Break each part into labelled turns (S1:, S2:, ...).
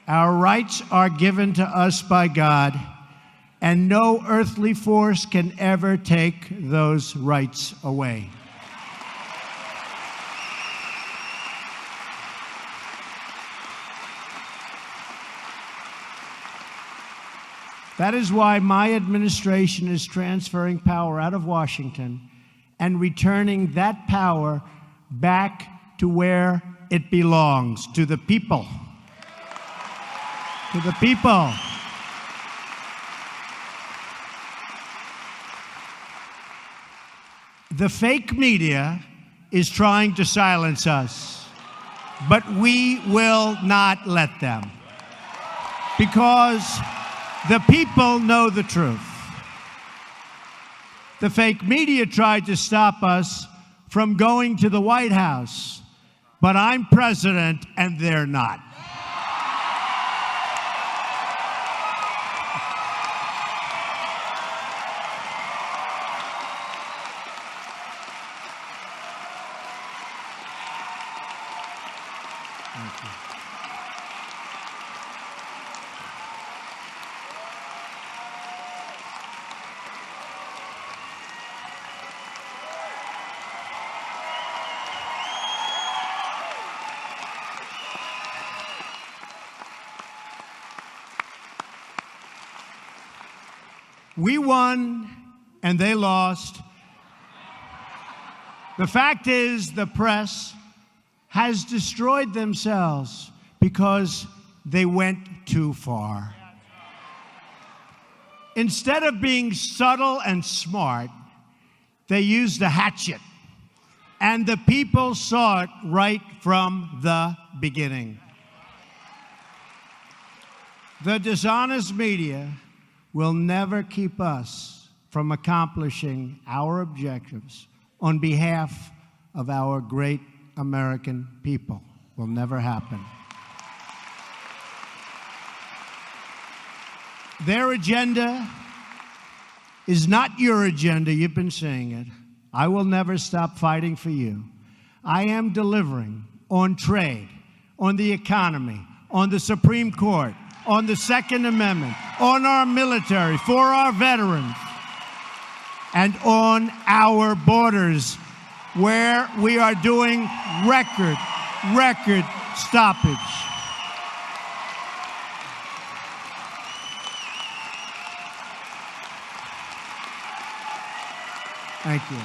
S1: Our rights are given to us by God, and no earthly force can ever take those rights away. That is why my administration is transferring power out of Washington and returning that power back to where it belongs, to the people. To the people. The fake media is trying to silence us, but we will not let them, because the people know the truth. The fake media tried to stop us from going to the White House, but I'm president and they're not. Thank you. We won and they lost. The fact is, the press has destroyed themselves because they went too far. Instead of being subtle and smart, they used a hatchet. And the people saw it right from the beginning. The dishonest media will never keep us from accomplishing our objectives on behalf of our great American people. Will never happen. Their agenda is not your agenda. You've been saying it. I will never stop fighting for you. I am delivering on trade, on the economy, on the Supreme Court, on the Second Amendment, on our military, for our veterans, and on our borders, where we are doing record stoppage. Thank you.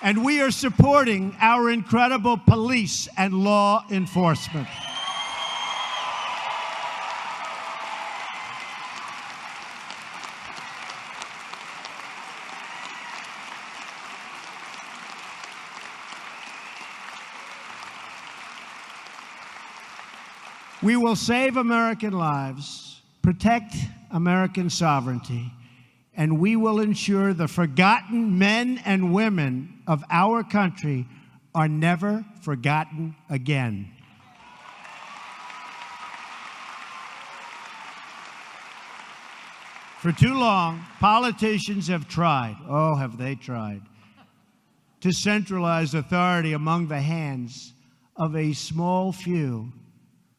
S1: And we are supporting our incredible police and law enforcement. We will save American lives, protect American sovereignty, and we will ensure the forgotten men and women of our country are never forgotten again. For too long, politicians have tried, oh, have they tried, to centralize authority among the hands of a small few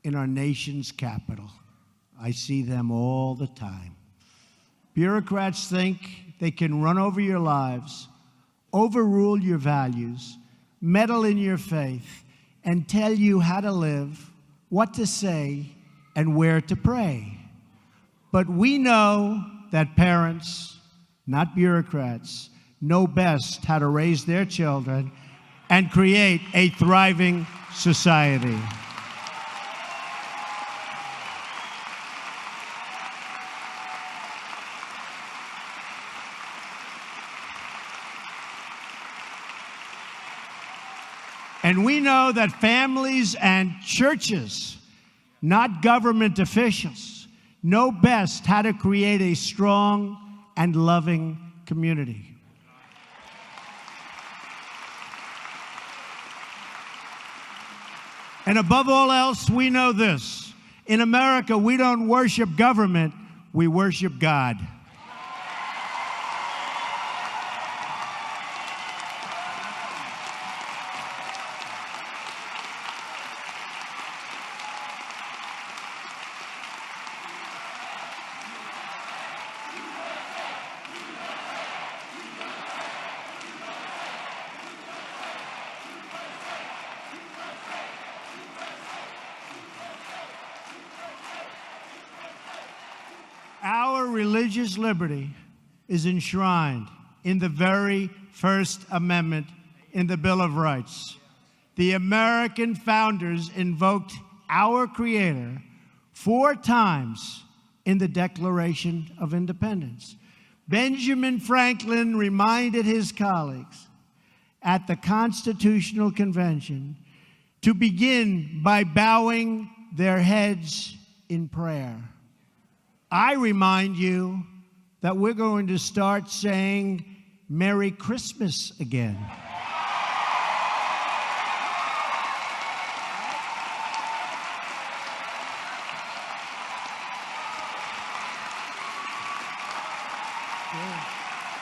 S1: in our nation's capital. I see them all the time. Bureaucrats think they can run over your lives, overrule your values, meddle in your faith, and tell you how to live, what to say, and where to pray. But we know that parents, not bureaucrats, know best how to raise their children and create a thriving society. And we know that families and churches, not government officials, know best how to create a strong and loving community. And above all else, we know this. In America, we don't worship government, we worship God. religious liberty is enshrined in the very First Amendment in the Bill of Rights. The American founders invoked our Creator 4 times in the Declaration of Independence. Benjamin Franklin reminded his colleagues at the Constitutional Convention to begin by bowing their heads in prayer. I remind you that we're going to start saying Merry Christmas again.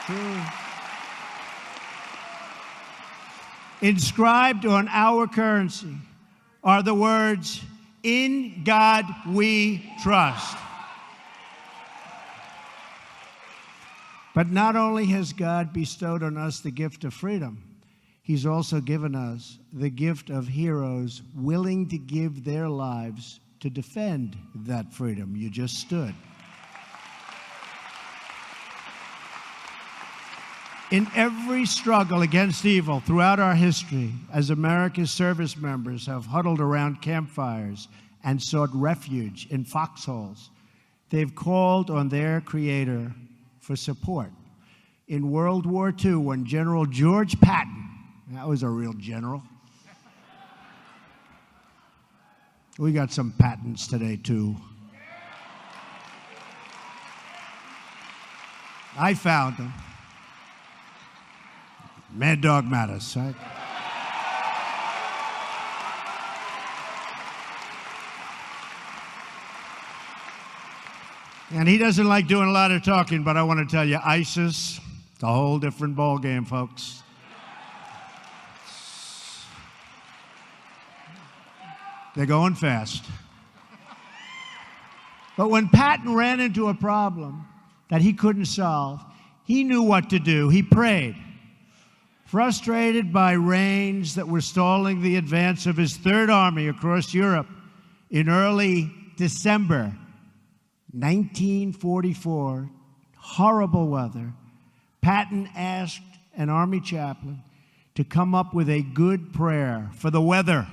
S1: True. Inscribed on our currency are the words, "In God we trust." But not only has God bestowed on us the gift of freedom, He's also given us the gift of heroes willing to give their lives to defend that freedom. You just stood. In every struggle against evil throughout our history, as America's service members have huddled around campfires and sought refuge in foxholes, they've called on their Creator for support. In World War II, when General George Patton, that was a real general. We got some Pattons today, too. I found them. Mad Dog Mattis, right? And he doesn't like doing a lot of talking, but I want to tell you, ISIS, it's a whole different ballgame, folks. They're going fast. But when Patton ran into a problem that he couldn't solve, he knew what to do. He prayed. Frustrated by rains that were stalling the advance of his Third Army across Europe, in early December 1944, horrible weather, Patton asked an Army chaplain to come up with a good prayer for the weather.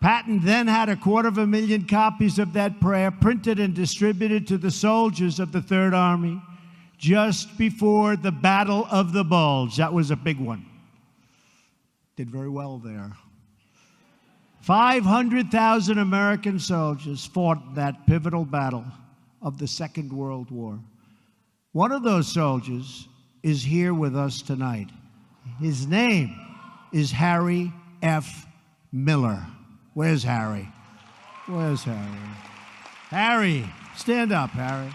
S1: Patton then had 250,000 copies of that prayer printed and distributed to the soldiers of the Third Army just before the Battle of the Bulge. That was a big one. Did very well there. 500,000 American soldiers fought that pivotal battle of the Second World War. One of those soldiers is here with us tonight. His name is Harry F. Miller. Where's Harry? Where's Harry? Harry, stand up, Harry.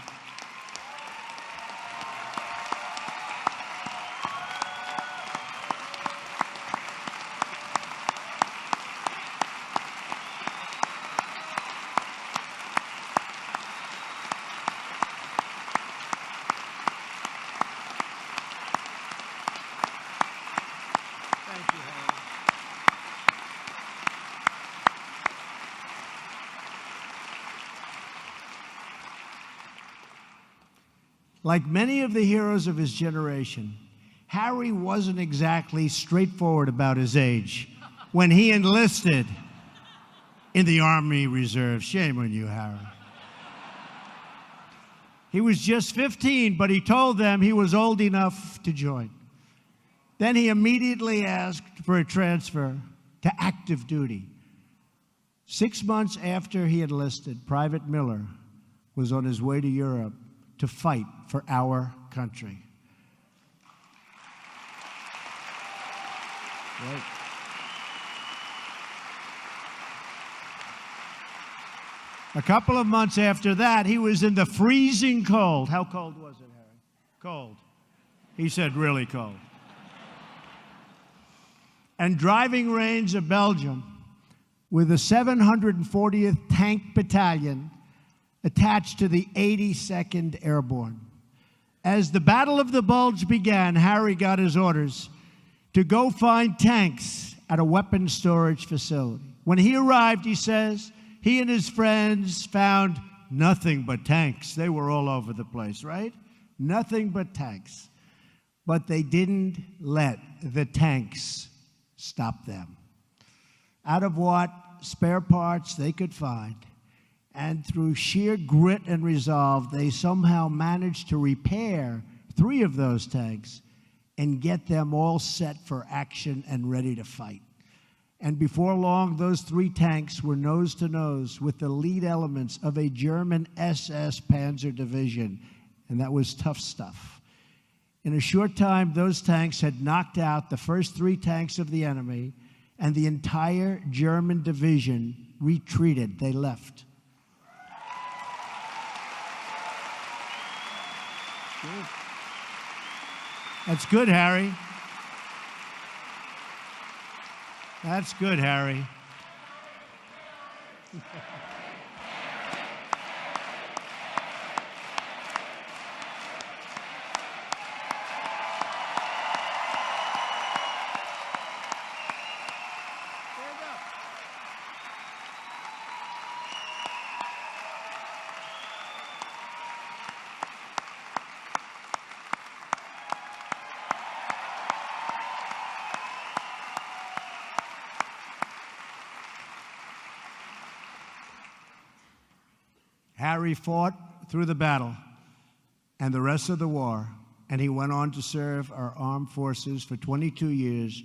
S1: Like many of the heroes of his generation, Harry wasn't exactly straightforward about his age when he enlisted in the Army Reserve. Shame on you, Harry. He was just 15, but he told them he was old enough to join. Then he immediately asked for a transfer to active duty. 6 months after he enlisted, Private Miller was on his way to Europe to fight for our country. Right. A couple of months after that, he was in the freezing cold. How cold was it, Harry? Cold. He said really cold. And driving range of Belgium with the 740th Tank Battalion attached to the 82nd Airborne. As the Battle of the Bulge began, Harry got his orders to go find tanks at a weapons storage facility. When he arrived, he says, he and his friends found nothing but tanks. They were all over the place, right? Nothing but tanks. But they didn't let the tanks stop them. Out of what spare parts they could find, and through sheer grit and resolve, they somehow managed to repair 3 of those tanks and get them all set for action and ready to fight. And before long, those 3 tanks were nose to nose with the lead elements of a German SS Panzer division, and that was tough stuff. In a short time, those tanks had knocked out the first 3 tanks of the enemy, and the entire German division retreated. They left. Good. That's good, Harry. That's good, Harry. Harry fought through the battle and the rest of the war, and he went on to serve our armed forces for 22 years,